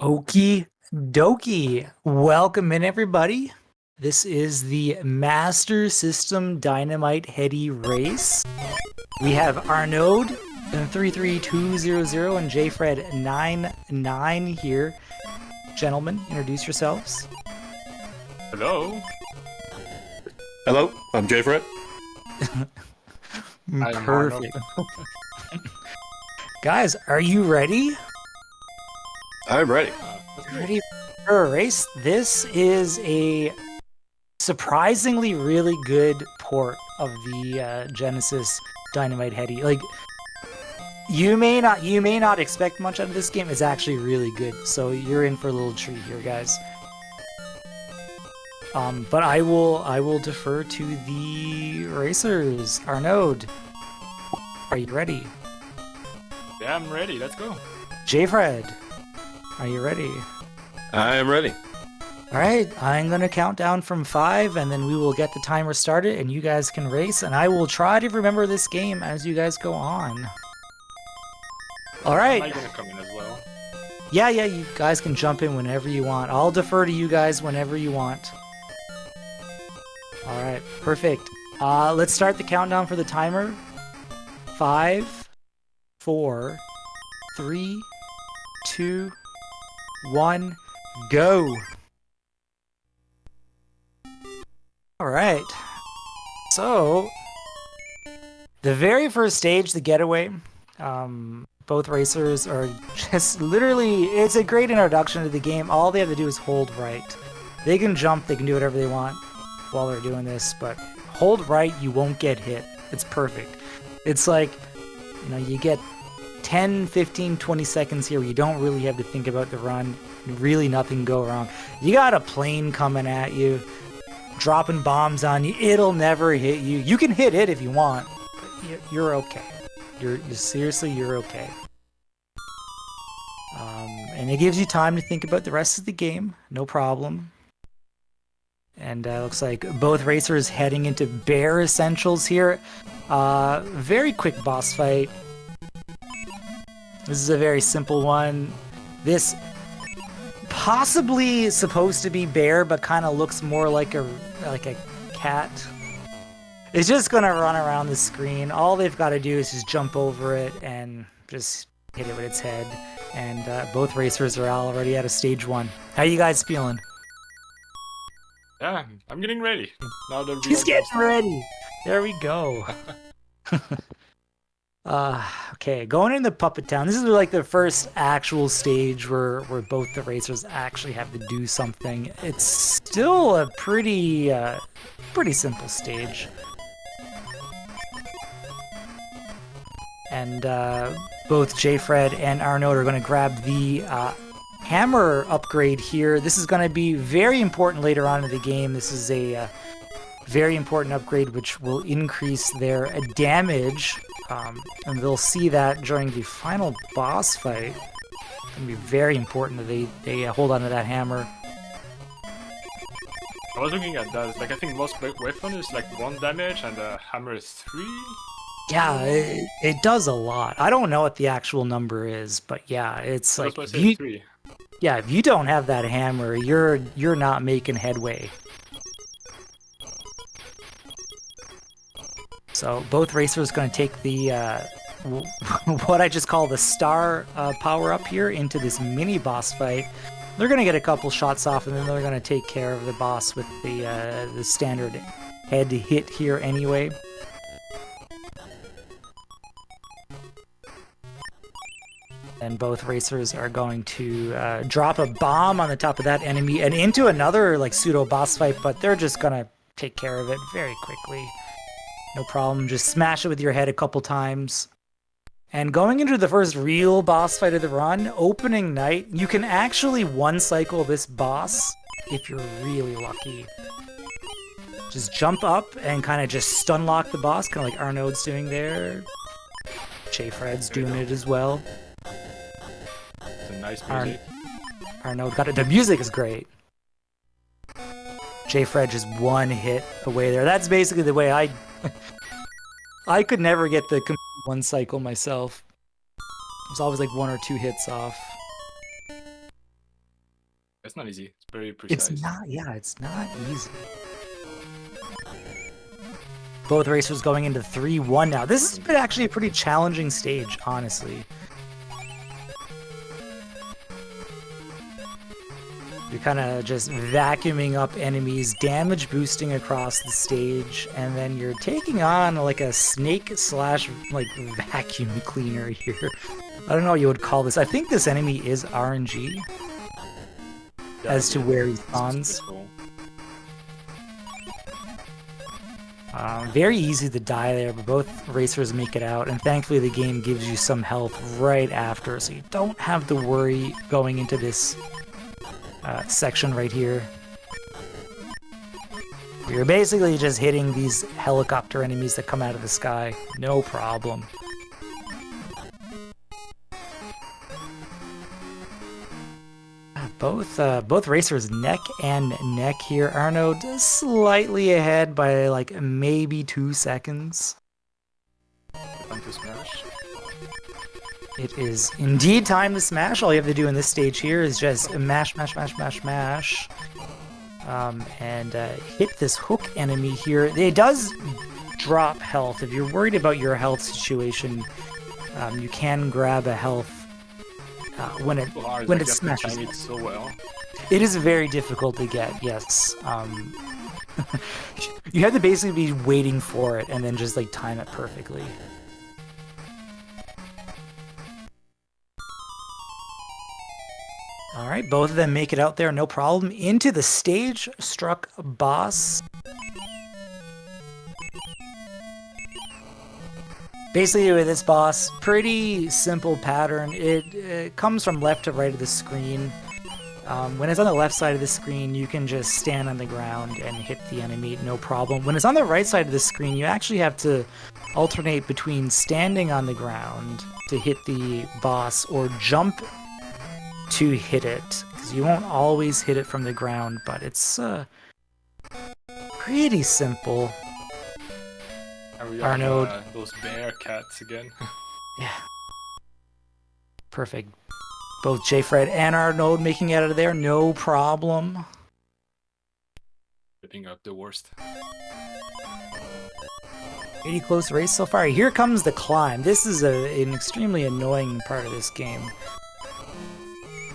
Okie dokie. Welcome in, everybody. This is the Master System Dynamite Headdy race. We have Arnaud33200 and JFred99 here. Gentlemen, introduce yourselves. Hello. Hello, I'm JFred. Perfect. Guys, are you ready? I'm ready. Ready for a race? This is a surprisingly really good port of the Genesis Dynamite Headdy. Like, you may not expect much out of this game. It's actually really good. So you're in for a little treat here, guys. But I will defer to the racers. Arnaud, are you ready? Yeah, I'm ready. Let's go. JFred, are you ready? I am ready. All right, I'm going to count down from 5, and then we will get the timer started, and you guys can race, and I will try to remember this game as you guys go on. All right. Am I gonna come in as well? Yeah, you guys can jump in whenever you want. I'll defer to you guys whenever you want. All right, perfect. Let's start the countdown for the timer. 5, 4, 3, 2, 1, go. All right. So, the very first stage, the getaway, both racers are just literally, it's a great introduction to the game. All they have to do is hold right. They can jump, they can do whatever they want while they're doing this, but hold right, you won't get hit. It's perfect. It's like, you know, you get 10, 15, 20 seconds here where you don't really have to think about the run. Really nothing can go wrong. You got a plane coming at you, dropping bombs on you. It'll never hit you. You can hit it if you want, but you're okay. You're seriously, you're okay. And it gives you time to think about the rest of the game. No problem. And looks like both racers heading into bare essentials here. Very quick boss fight. This is a very simple one. This possibly supposed to be bear, but kind of looks more like a cat. It's just gonna run around the screen. All they've got to do is just jump over it and just hit it with its head. And both racers are already out of stage 1. How you guys feeling? Yeah, I'm getting ready. Now the He's real getting ready. There we go. Okay, going into Puppet Town. This is like the first actual stage where both the racers actually have to do something. It's still a pretty simple stage. And both JFred and Arnaud are going to grab the hammer upgrade here. This is going to be very important later on in the game. This is a very important upgrade which will increase their damage. And they'll see that during the final boss fight. It's going to be very important that they hold on to that hammer. I was looking at that. It's like I think most weapon is like 1 damage and the hammer is 3. Yeah, it does a lot. I don't know what the actual number is, but yeah, it's like That's why I say 3. yeah, if you don't have that hammer, you're not making headway. So both racers going to take the what I just call the star power up here into this mini boss fight. They're going to get a couple shots off, and then they're going to take care of the boss with the standard head hit here anyway. And both racers are going to drop a bomb on the top of that enemy and into another like pseudo boss fight, but they're just going to take care of it very quickly. No problem, just smash it with your head a couple times. And going into the first real boss fight of the run, opening night, you can actually one-cycle this boss if you're really lucky. Just jump up and kind of just stun lock the boss, kind of like Arnaud's doing there. JFred's doing it as well. It's a nice music. Arnaud got it. The music is great. JFred just one hit away there. That's basically the way I could never get the one cycle myself. It was always like 1 or 2 hits off. it's not easy. It's very precise. It's not, yeah, it's not easy. Both racers going into 3-1 now. This has been actually a pretty challenging stage, honestly. You're kind of just vacuuming up enemies, damage boosting across the stage, and then you're taking on like a snake slash like vacuum cleaner here. I don't know what you would call this. I think this enemy is RNG as to where he spawns. Cool. Very easy to die there, but both racers make it out, and thankfully the game gives you some health right after, so you don't have to worry going into this section right here. You're basically just hitting these helicopter enemies that come out of the sky. No problem. Both racers neck and neck here. Arnaud is slightly ahead by like maybe 2 seconds. Time to smash. It is indeed time to smash. All you have to do in this stage here is just mash, mash, mash, mash, mash. And hit this hook enemy here. It does drop health. If you're worried about your health situation, you can grab a health when it smashes. It so well. It is very difficult to get, yes. You have to basically be waiting for it and then just like time it perfectly. Alright, both of them make it out there, no problem. Into the stage struck boss. Basically with this boss, pretty simple pattern. It comes from left to right of the screen. When it's on the left side of the screen, you can just stand on the ground and hit the enemy, no problem. When it's on the right side of the screen, you actually have to alternate between standing on the ground to hit the boss or jump to hit it, because you won't always hit it from the ground, but it's pretty simple. And we Arnaud. have those bear cats again. Yeah. Perfect. Both JFred and Arnaud making it out of there, no problem. Picking up the worst. Pretty close race so far. Here comes the climb. This is an extremely annoying part of this game.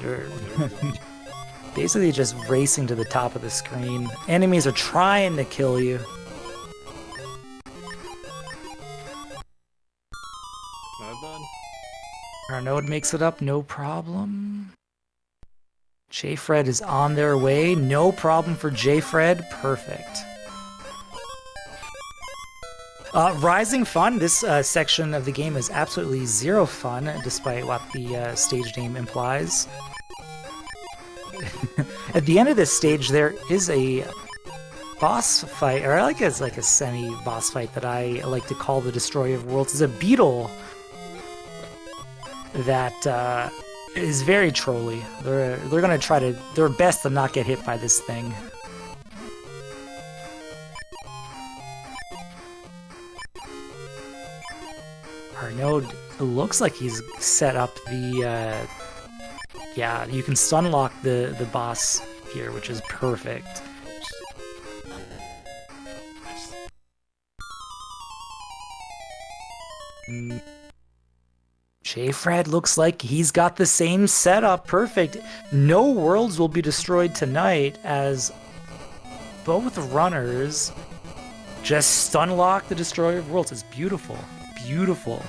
You're basically just racing to the top of the screen. Enemies are trying to kill you. Not bad. Arnaud makes it up, no problem. JFred is on their way, no problem for JFred, perfect. Rising fun, this section of the game is absolutely zero fun, despite what the stage name implies. At the end of this stage, there is a boss fight, or I guess like a semi-boss fight that I like to call the Destroyer of Worlds. It's a beetle that is very trolly. They're gonna try to their best to not get hit by this thing. Arnaud looks like he's set up the yeah, you can stunlock the boss here, which is perfect. JFred looks like he's got the same setup, perfect. No worlds will be destroyed tonight as both runners just stunlock the Destroyer of Worlds. It's beautiful, beautiful.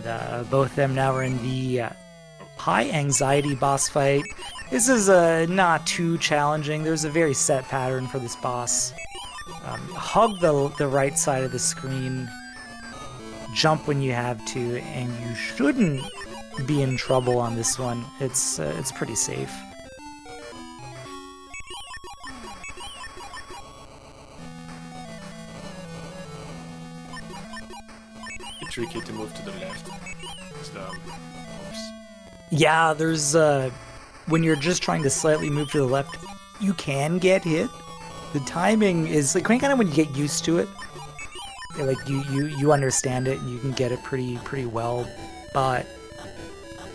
And both of them now are in the high anxiety boss fight. This is not too challenging. There's a very set pattern for this boss. Hug the right side of the screen, jump when you have to, and you shouldn't be in trouble on this one. It's pretty safe. It's tricky to move to the left. Yeah, there's when you're just trying to slightly move to the left, you can get hit. The timing is like kind of when you get used to it, like you understand it and you can get it pretty well, but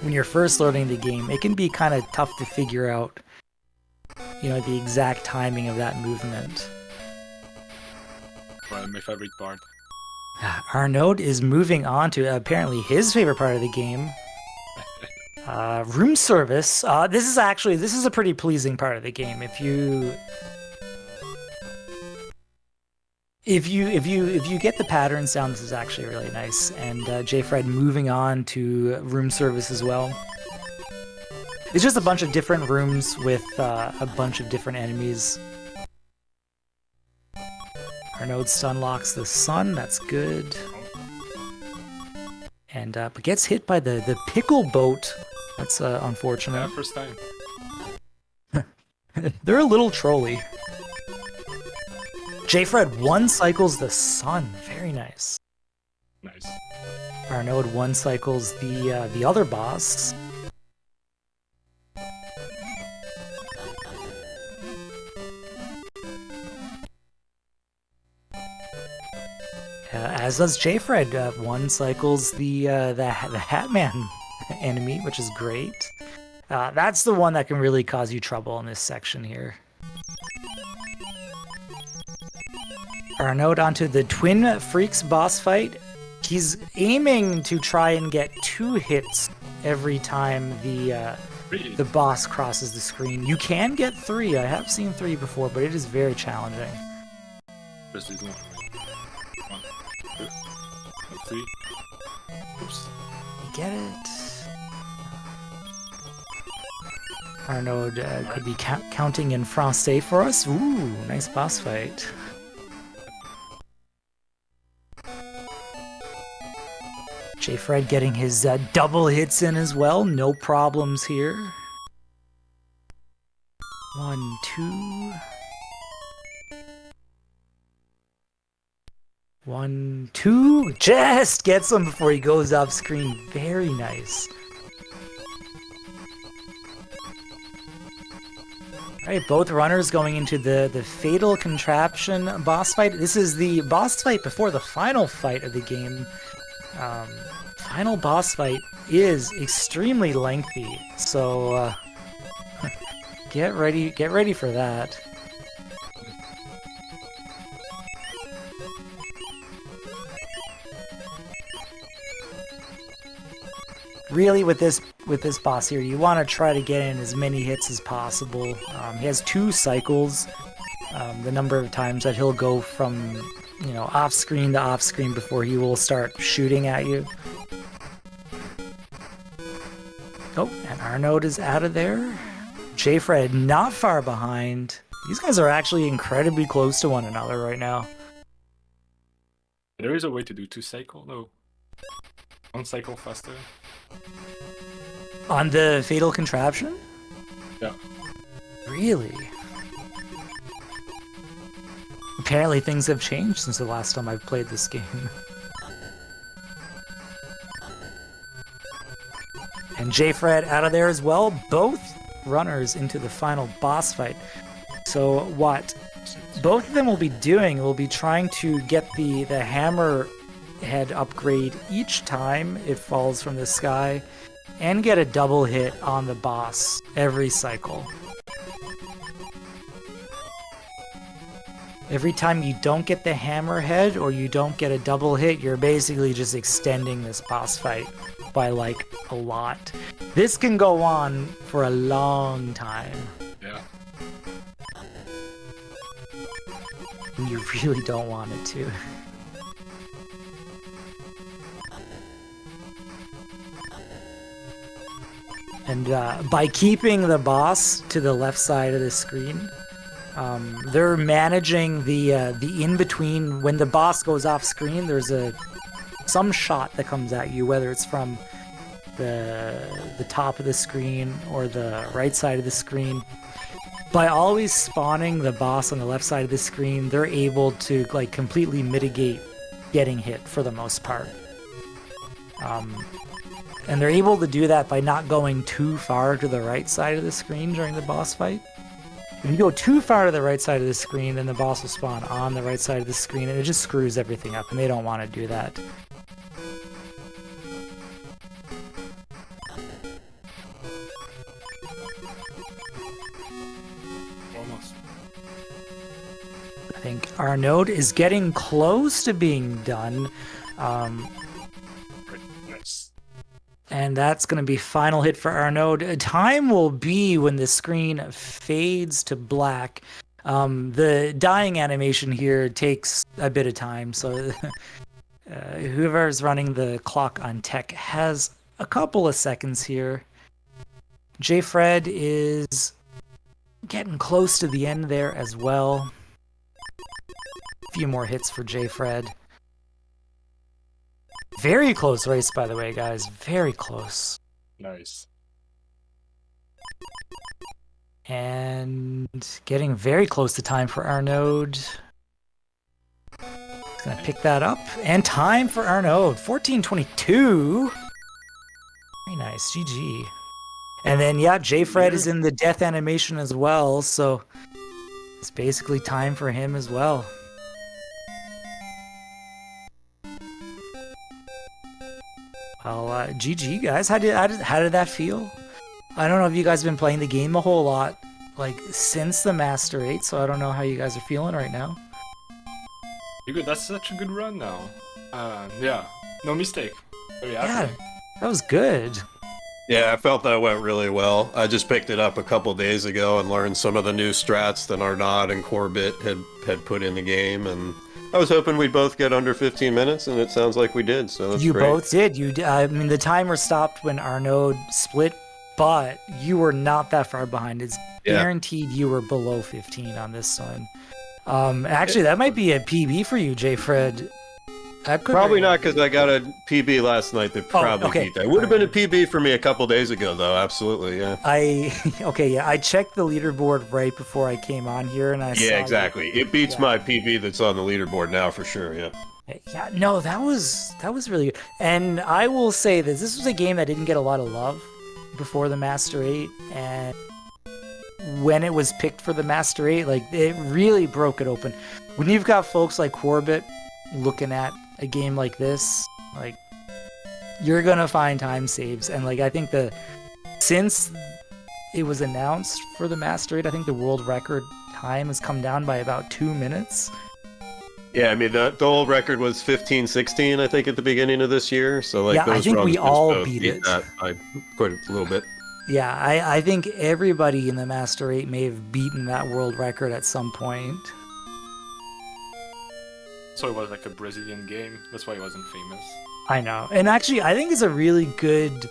when you're first learning the game, it can be kind of tough to figure out, the exact timing of that movement. Well, my favorite part. Arnaud is moving on to apparently his favorite part of the game. Room service. This is a pretty pleasing part of the game. If you get the patterns down, this is actually really nice. And JFred moving on to room service as well. It's just a bunch of different rooms with a bunch of different enemies. Arnaud stun locks the sun. That's good. And but gets hit by the pickle boat. That's unfortunate. Yeah, first time. They're a little trolly. JFred one cycles the sun. Very nice. Nice. Arnaud one cycles the other boss. As does JFred. One cycles the Hatman enemy, which is great. That's the one that can really cause you trouble in this section here. Arnaud onto the Twin Freaks boss fight. He's aiming to try and get 2 hits every time the boss crosses the screen. You can get 3. I have seen 3 before, but it is very challenging. This is not 1, 2, 3. Oops. You get it. Arnaud could be counting in Francais for us. Ooh, nice boss fight. JFred getting his double hits in as well. No problems here. 1, 2. 1, 2. Just gets him before he goes off screen. Very nice. Alright, both runners going into the Fatal Contraption boss fight. This is the boss fight before the final fight of the game. Final boss fight is extremely lengthy, so get ready for that. Really, with this boss here, you want to try to get in as many hits as possible. He has 2 cycles, the number of times that he'll go from off screen to off screen before he will start shooting at you. Oh, and Arnaud is out of there. JFred not far behind. These guys are actually incredibly close to one another right now. There is a way to do 2 cycle, no. 1 cycle faster. On the Fatal Contraption? Yeah. Really? Apparently things have changed since the last time I've played this game. And JFred out of there as well. Both runners into the final boss fight. So what both of them will be doing will be trying to get the hammer head upgrade each time it falls from the sky and get a double hit on the boss every cycle. Every time you don't get the hammerhead or you don't get a double hit, you're basically just extending this boss fight by like a lot. This can go on for a long time. Yeah. And you really don't want it to. And by keeping the boss to the left side of the screen, they're managing the in-between. When the boss goes off screen, there's some shot that comes at you, whether it's from the top of the screen or the right side of the screen. By always spawning the boss on the left side of the screen, they're able to like completely mitigate getting hit for the most part. And they're able to do that by not going too far to the right side of the screen during the boss fight. If you go too far to the right side of the screen, then the boss will spawn on the right side of the screen, and it just screws everything up, and they don't want to do that. think Arnaud is getting close to being done. Pretty nice. And that's going to be final hit for Arnaud. Time will be when the screen fades to black. The dying animation here takes a bit of time, so whoever's running the clock on tech has a couple of seconds here. JFred is getting close to the end there as well. A few more hits for JFred. Very close race, by the way, guys. Very close. Nice. And getting very close to time for Arnaud. Gonna pick that up. And time for Arnaud. 14:22. Very nice. GG. And then, yeah, JFred is in the death animation as well, so it's basically time for him as well. Well, GG, guys. How did that feel? I don't know if you guys have been playing the game a whole lot, like, since the Master 8, so I don't know how you guys are feeling right now. You good? That's such a good run now. Yeah, no mistake. Very happy. Yeah, that was good. Yeah, I felt that went really well. I just picked it up a couple days ago and learned some of the new strats that Arnaud and Corbett had put in the game, and I was hoping we'd both get under 15 minutes, and it sounds like we did, so that's You great. both did. I mean, the timer stopped when Arnaud split, but you were not that far behind. It's guaranteed you were below 15 on this one. Actually, that might be a PB for you, JFred. Probably not, because I got a PB last night that probably okay. beat that. Would have been a PB for me a couple days ago, though. Absolutely, yeah. I checked the leaderboard right before I came on here, and I saw Exactly. It beats my PB that's on the leaderboard now for sure. Yeah. Yeah, no, that was really good. And I will say this was a game that didn't get a lot of love before the Master 8, and when it was picked for the Master 8, like, it really broke it open. When you've got folks like Corbett looking at a game like this, like, you're gonna find time saves. And, like, I think since it was announced for the Master 8, I think the world record time has come down by about 2 minutes. Yeah, I mean, the old record was 15-16, I think, at the beginning of this year. So, like, Yeah, those I think we runs all both beat it. that by quite a little bit. Yeah, I think everybody in the Master 8 may have beaten that world record at some point. So it was like a Brazilian game. That's why it wasn't famous. I know. And actually, I think it's a really good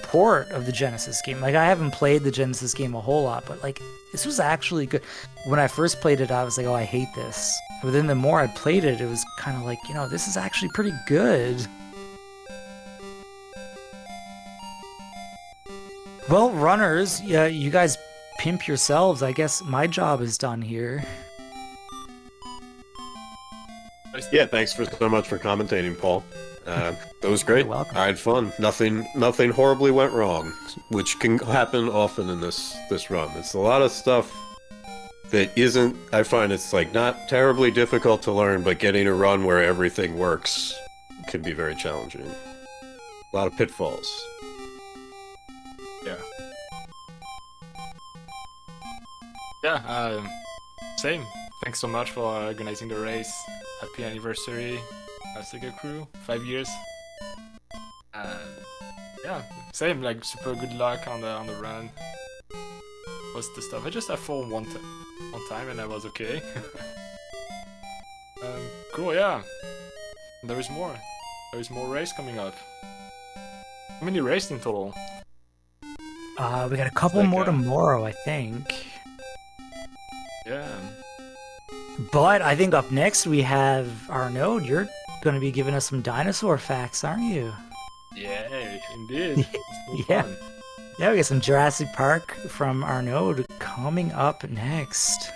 port of the Genesis game. Like, I haven't played the Genesis game a whole lot, but, like, this was actually good. When I first played it, I was like, oh, I hate this. But then the more I played it, it was kind of like, this is actually pretty good. Well, runners, yeah, you guys pimp yourselves. I guess my job is done here. Yeah, thanks so much for commentating, Paul. That was great. You're welcome. I had fun. Nothing horribly went wrong, which can happen often in this run. It's a lot of stuff that isn't. I find it's like not terribly difficult to learn, but getting a run where everything works can be very challenging. A lot of pitfalls. Yeah. Yeah. Same. Thanks so much for organizing the race. Happy anniversary, SegaCrew. 5 years. Yeah, same. Like, super good luck on the run. What's the stuff? I just had full one time and I was okay. Cool. Yeah. There is more. There is more race coming up. How many races in total? We got a couple more tomorrow, I think. Yeah. But I think up next we have Arnaud. You're going to be giving us some dinosaur facts, aren't you? Yeah, indeed. Yeah. Fun. Yeah, we got some Jurassic Park from Arnaud coming up next.